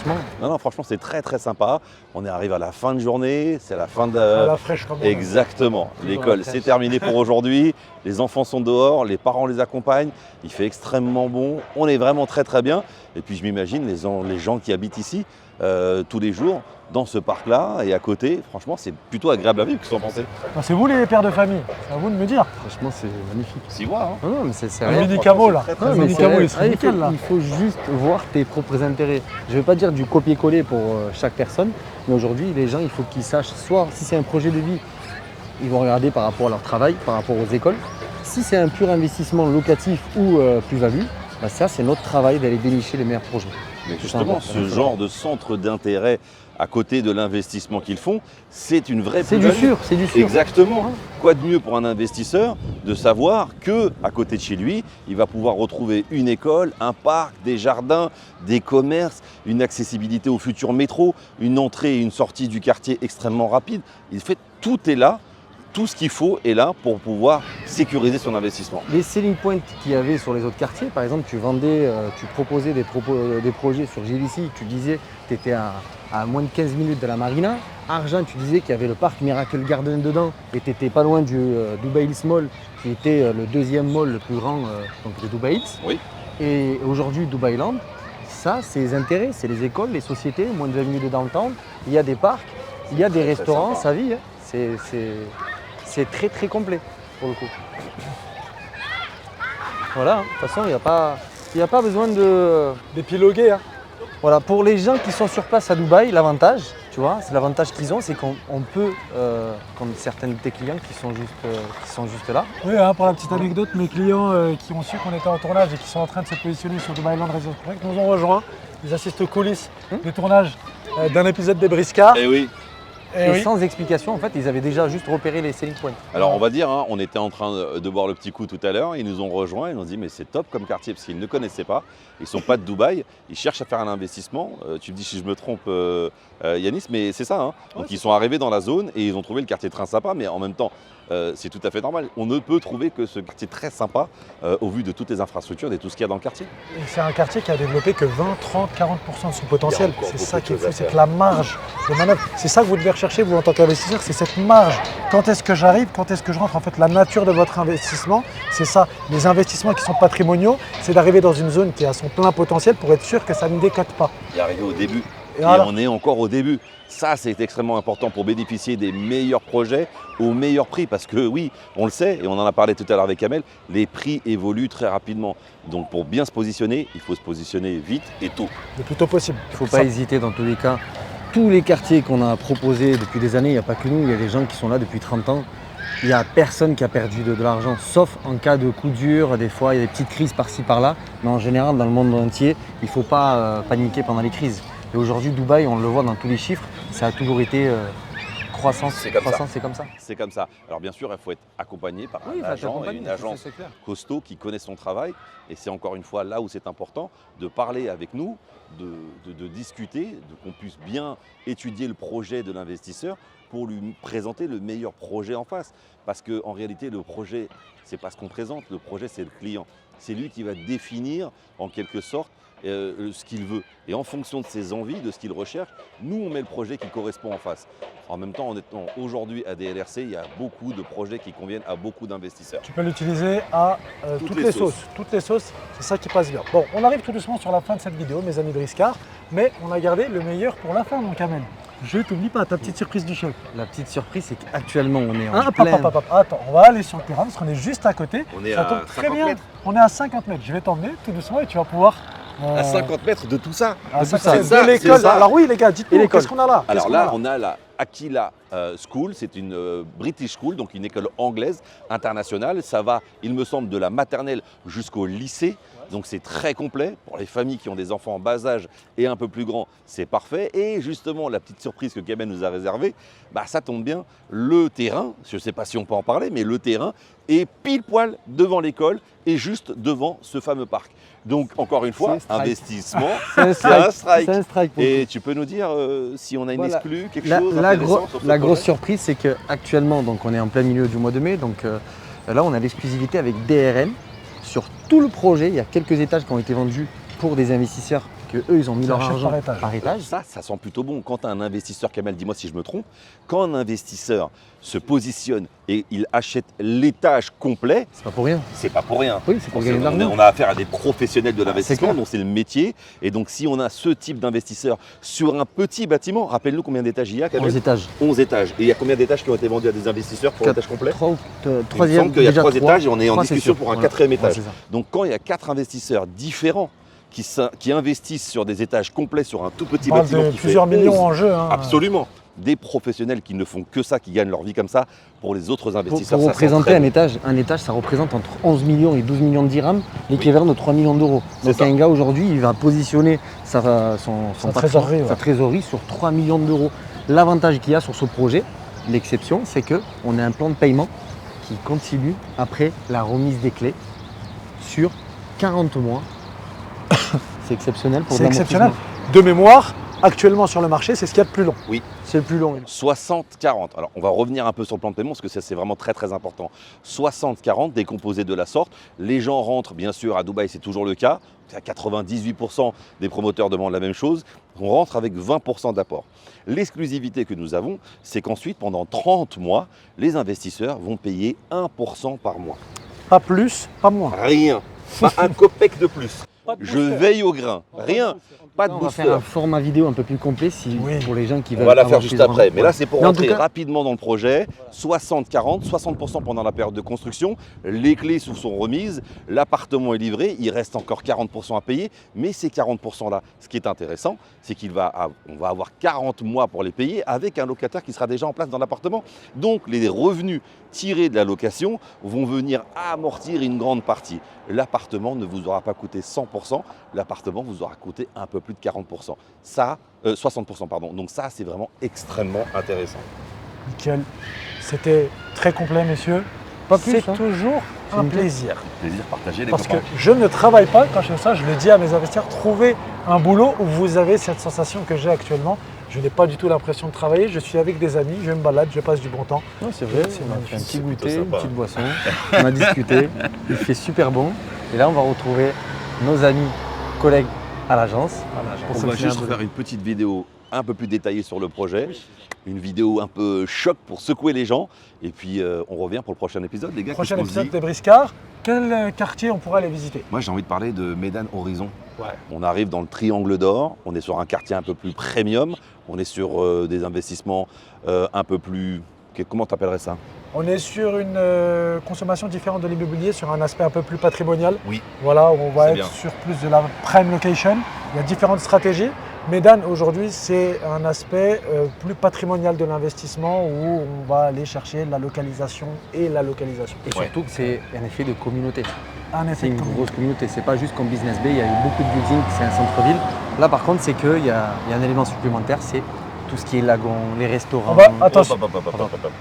franchement. Non, franchement, c'est très très sympa. On est arrivé à la fin de journée, c'est la fin de. À la fraîche comme on dit. Exactement. Toujours L'école, la c'est fraîche. terminé pour aujourd'hui. Les enfants sont dehors, les parents les accompagnent. Il fait extrêmement bon. On est vraiment très très bien. Et puis je m'imagine les gens qui habitent ici tous les jours dans ce parc-là et à côté. Franchement, c'est plutôt agréable à vivre. Qu'est-ce que vous en pensez? Ben, c'est vous les pères de famille, c'est à vous de me dire. Franchement, c'est magnifique. S'y voit, hein. Non, mais c'est Le rien. médicament là, c'est très, le Non, mais médicament c'est il serait vrai. nickel là. Il faut juste voir tes propres intérêts. Je ne vais pas dire du copier-coller pour chaque personne, mais aujourd'hui, les gens, il faut qu'ils sachent, soit si c'est un projet de vie, ils vont regarder par rapport à leur travail, par rapport aux écoles. Si c'est un pur investissement locatif ou plus-value, bah ça, c'est notre travail d'aller dénicher les meilleurs projets. Mais justement, ce genre de centre d'intérêt à côté de l'investissement qu'ils font, c'est une vraie C'est du plus-value. sûr, c'est du sûr. Exactement. Quoi de mieux pour un investisseur de savoir que à côté de chez lui, il va pouvoir retrouver une école, un parc, des jardins, des commerces, une accessibilité au futur métro, une entrée et une sortie du quartier extrêmement rapide. Il fait tout est là. Tout ce qu'il faut est là pour pouvoir sécuriser son investissement. Les selling points qu'il y avait sur les autres quartiers, par exemple, tu vendais, tu proposais des projets sur JVC, tu disais que tu étais à moins de 15 minutes de la marina. Argent, tu disais qu'il y avait le parc Miracle Garden dedans et tu n'étais pas loin du Dubai Hills Mall, qui était le deuxième mall le plus grand donc de Dubai Hills. Oui. Et aujourd'hui, Dubai Land, ça, c'est les intérêts, c'est les écoles, les sociétés, moins de 20 minutes de downtown. Il y a des parcs, il y a des restaurants, sympa. ça vit. Hein. C'est très très complet pour le coup. Voilà, hein. De toute façon, il n'y a pas besoin de. D'épiloguer, hein. Voilà, pour les gens qui sont sur place à Dubaï, l'avantage, tu vois, c'est l'avantage qu'ils ont, c'est qu'on peut, comme certains de tes clients qui sont juste là. Oui, hein, pour la petite anecdote, mes clients qui ont su qu'on était en tournage et qui sont en train de se positionner sur Dubai Land Residence Complex nous ont rejoints. Ils assistent aux coulisses de tournage d'un épisode des Briscards. Et oui. Et Et oui. sans explication, en fait, ils avaient déjà juste repéré les selling points. Alors on va dire, hein, on était en train de boire le petit coup tout à l'heure, ils nous ont rejoints, ils nous ont dit mais c'est top comme quartier parce qu'ils ne connaissaient pas, ils ne sont pas de Dubaï, ils cherchent à faire un investissement. Tu me dis si je me trompe Yanis, mais c'est ça. Hein. Donc ils sont arrivés dans la zone et ils ont trouvé le quartier très sympa, mais en même temps c'est tout à fait normal. On ne peut trouver que ce quartier très sympa au vu de toutes les infrastructures et tout ce qu'il y a dans le quartier. Et c'est un quartier qui a développé que 20, 30, 40% de son potentiel. Il y a encore C'est beaucoup ça de qui est choses fou, à c'est faire. que la marge de manœuvre, c'est ça que vous devez rechercher vous en tant qu'investisseur, c'est cette marge. Quand est-ce que j'arrive, quand est-ce que je rentre? En fait, la nature de votre investissement, c'est ça. Les investissements qui sont patrimoniaux, c'est d'arriver dans une zone qui a son plein potentiel pour être sûr que ça ne décote pas. Il est arrivé au début. Et Et voilà. on est encore au début. Ça, c'est extrêmement important pour bénéficier des meilleurs projets au meilleur prix. Parce que oui, on le sait, et on en a parlé tout à l'heure avec Kamel, les prix évoluent très rapidement. Donc pour bien se positionner, il faut se positionner vite et tôt. Le plus tôt possible. Il ne faut pas hésiter dans tous les cas. Tous les quartiers qu'on a proposés depuis des années, il n'y a pas que nous, il y a des gens qui sont là depuis 30 ans. Il n'y a personne qui a perdu de l'argent, sauf en cas de coup dur. Des fois, il y a des petites crises par-ci, par-là. Mais en général, dans le monde entier, il ne faut pas paniquer pendant les crises. Et aujourd'hui, Dubaï, on le voit dans tous les chiffres, ça a toujours été croissance. C'est comme ça. Croissance, c'est comme ça. C'est comme ça. Alors bien sûr, il faut être accompagné par Oui, un agent et une agence c'est clair. costaud qui connaît son travail. Et c'est encore une fois là où c'est important de parler avec nous, de discuter, qu'on puisse bien étudier le projet de l'investisseur pour lui présenter le meilleur projet en face. Parce qu'en réalité, le projet, ce n'est pas ce qu'on présente, le projet, c'est le client. C'est lui qui va définir en quelque sorte ce qu'il veut. Et en fonction de ses envies, de ce qu'il recherche, nous, on met le projet qui correspond en face. En même temps, en étant aujourd'hui à DLRC, il y a beaucoup de projets qui conviennent à beaucoup d'investisseurs. Tu peux l'utiliser à toutes les sauces. Toutes les sauces, c'est ça qui passe bien. Bon, on arrive tout doucement sur la fin de cette vidéo, mes amis Briscards, mais on a gardé le meilleur pour la fin, mon Kamel. Je t'oublie pas, ta petite surprise du chef. La petite surprise, c'est qu'actuellement, on est en Hop, plein... hop, hop, hop. Attends, on va aller sur le terrain parce qu'on est juste à côté. On est Ça à tombe très 50 bien. mètres. On est à 50 mètres. Je vais t'emmener tout doucement et tu vas pouvoir. À 50 mètres de tout ça. à de tout 50 ça. mètres C'est ça, de l'école. c'est ça. Alors oui, les gars, dites-nous, Et l'école. qu'est-ce qu'on a là? Alors Qu'est-ce là, qu'on a on a la Aquila School, c'est une British School, donc une école anglaise internationale. Ça va, il me semble, de la maternelle jusqu'au lycée. Donc c'est très complet. Pour les familles qui ont des enfants en bas âge et un peu plus grands, c'est parfait. Et justement, la petite surprise que Kamel nous a réservée, bah, ça tombe bien, le terrain, je ne sais pas si on peut en parler, mais le terrain est pile poil devant l'école et juste devant ce fameux parc. Donc encore une fois, C'est un strike. investissement, C'est un c'est un strike. C'est un strike pour Et tu peux nous dire si on a une Voilà. exclue, quelque La, chose la d'intéressant gro- sur ce la grosse projet surprise, c'est qu'actuellement, on est en plein milieu du mois de mai, donc là, on a l'exclusivité avec DRN sur tout le projet. Il y a quelques étages qui ont été vendus pour des investisseurs qu'eux, ils ont mis Ils leur achètent argent par étage. par étage. Ça sent plutôt bon. Quand un investisseur, Kamel, dis-moi si je me trompe, quand un investisseur se positionne et il achète l'étage complet, C'est pas pour rien. c'est pas pour rien. Oui, c'est pour gagner de l'argent. On a affaire à des professionnels de l'investissement, clair. dont c'est le métier. Et donc, si on a ce type d'investisseur sur un petit bâtiment, rappelle-nous combien d'étages il y a, Kamel 11 étages. 11 étages. Et il y a combien d'étages qui ont été vendus à des investisseurs pour l'étage complet Il me Troisième, semble qu'il y a déjà 3 étages et on est en Trois, c'est discussion sûr. pour un Voilà. 4e Ouais, étage. c'est ça. Donc, quand il y a 4 investisseurs différents qui investissent sur des étages complets sur un tout petit On parle bâtiment de qui plusieurs fait millions 11, en jeu. Hein. Absolument. Des professionnels qui ne font que ça, qui gagnent leur vie comme ça, pour les autres Pour investisseurs. ça sent représenter très un étage, ça représente entre 11 millions et 12 millions de dirhams, l'équivalent de 3 millions d'euros. C'est Donc ça. un gars aujourd'hui, il va positionner son Sa patron, trésorerie, ouais. sa trésorerie sur 3 millions d'euros. L'avantage qu'il y a sur ce projet, l'exception, c'est qu'on a un plan de paiement qui continue après la remise des clés sur 40 mois. C'est exceptionnel pour C'est de exceptionnel. l'amortissement. De mémoire, actuellement sur le marché, c'est ce qu'il y a de plus long. Oui. C'est le plus long. 60-40. Alors, on va revenir un peu sur le plan de paiement parce que ça, c'est vraiment très très important. 60-40 décomposé de la sorte. Les gens rentrent, bien sûr, à Dubaï, c'est toujours le cas. À 98% des promoteurs demandent la même chose. On rentre avec 20% d'apport. L'exclusivité que nous avons, c'est qu'ensuite, pendant 30 mois, les investisseurs vont payer 1% par mois. Pas plus, pas moins. Rien. Pas un copec de plus. Pas de Je booster. veille au grain. Rien. Pas de On va booster. faire un format vidéo un peu plus complet Oui. pour les gens qui On veulent va la avoir faire juste plus d'argent. après. Mais là, c'est pour Mais en tout rentrer cas- rapidement dans le projet. 60-40, 60% pendant la période de construction. Les clés sont remises. L'appartement est livré. Il reste encore 40% à payer. Mais ces 40%-là, ce qui est intéressant, c'est qu'on va avoir 40 mois pour les payer avec un locataire qui sera déjà en place dans l'appartement. Donc, les revenus tirés de la location vont venir amortir une grande partie. L'appartement ne vous aura pas coûté 100%. L'appartement vous aura coûté un peu plus de 40%. Ça, 60%, pardon. Donc ça, c'est vraiment extrêmement intéressant. Nickel. C'était très complet, messieurs. Pas plus, C'est hein. toujours C'est un une plaisir. Plaisir partagé, les Parce que copains. je ne travaille pas quand je fais ça, je le dis à mes investisseurs, trouvez un boulot où vous avez cette sensation que j'ai actuellement. Je n'ai pas du tout l'impression de travailler, je suis avec des amis, je me balade, je passe du bon temps. Non, c'est vrai, C'est on a magnifique, fait un petit c'est plutôt goûter, une sympa. petite boisson, on a discuté, il fait super bon. Et là, on va retrouver nos amis, collègues à l'agence. pour On se va finir juste un peu. faire une petite vidéo un peu plus détaillée sur le projet. Une vidéo un peu choc pour secouer les gens. Et puis, on revient pour le prochain épisode, les gars. Prochain qu'est-ce qu'on se épisode dit des Briscards, quel quartier on pourra aller visiter? Moi, j'ai envie de parler de Médan Horizon. Ouais. On arrive dans le Triangle d'Or. On est sur un quartier un peu plus premium. On est sur des investissements un peu plus... Comment tu appellerais ça? On est sur une consommation différente de l'immobilier, sur un aspect un peu plus patrimonial. Oui. Voilà, on va C'est être bien. sur plus de la prime location. Il y a différentes stratégies. Médan, aujourd'hui, c'est un aspect plus patrimonial de l'investissement où on va aller chercher la localisation et la localisation. Et surtout que c'est un effet de communauté. Un C'est effet une de grosse communauté. C'est pas juste comme Business Bay, il y a eu beaucoup de buildings, c'est un centre-ville. Là, par contre, c'est qu'il y a un élément supplémentaire, c'est tout ce qui est lagon, les restaurants. On va- attention.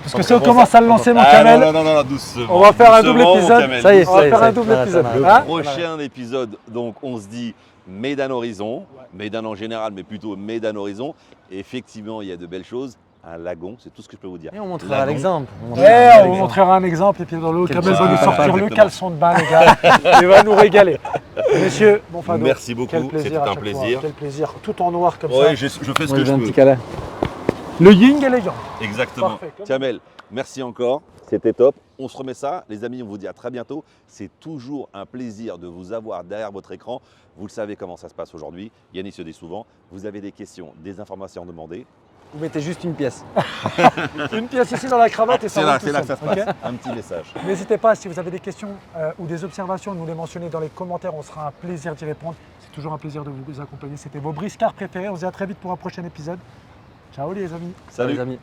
Parce que si on commence à le lancer, mon Kamel, non, doucement. on va faire un double Doucement, mon épisode. Kamel, Ça y est, on va faire un ça y est, double voilà, épisode. ça Le va. Hein prochain épisode, donc on se dit Médan Horizon, Médan en général, mais plutôt Médan Horizon. Et effectivement, il y a de belles choses. Un lagon, c'est tout ce que je peux vous dire. Et on montrera Lagon. l'exemple. Ouais, on vous montrera un exemple et puis dans l'eau, Quel Kamel va nous plaisir. sortir le Exactement. caleçon de bain, les gars. Il va nous régaler. Messieurs, bon Fado, Merci beaucoup, quel plaisir c'était à un chaque plaisir. fois, quel plaisir, tout en noir comme ça. Ouais, je fais ce Moi, que je je veux un peux. petit câlin. Le yin et les yang. Exactement. Parfait, comme Kamel, merci encore. C'était top. On se remet ça. Les amis, on vous dit à très bientôt. C'est toujours un plaisir de vous avoir derrière votre écran. Vous le savez comment ça se passe aujourd'hui. Yannis se dit souvent, vous avez des questions, des informations à demander. Vous mettez juste une pièce. Une pièce ici dans la cravate et ça C'est roule là, tout c'est là que seul, ça se passe. ok Un petit message. N'hésitez pas, si vous avez des questions ou des observations, nous les mentionner dans les commentaires. On sera un plaisir d'y répondre. C'est toujours un plaisir de vous accompagner. C'était vos briscards préférés. On se dit à très vite pour un prochain épisode. Ciao les amis. Salut. Les amis.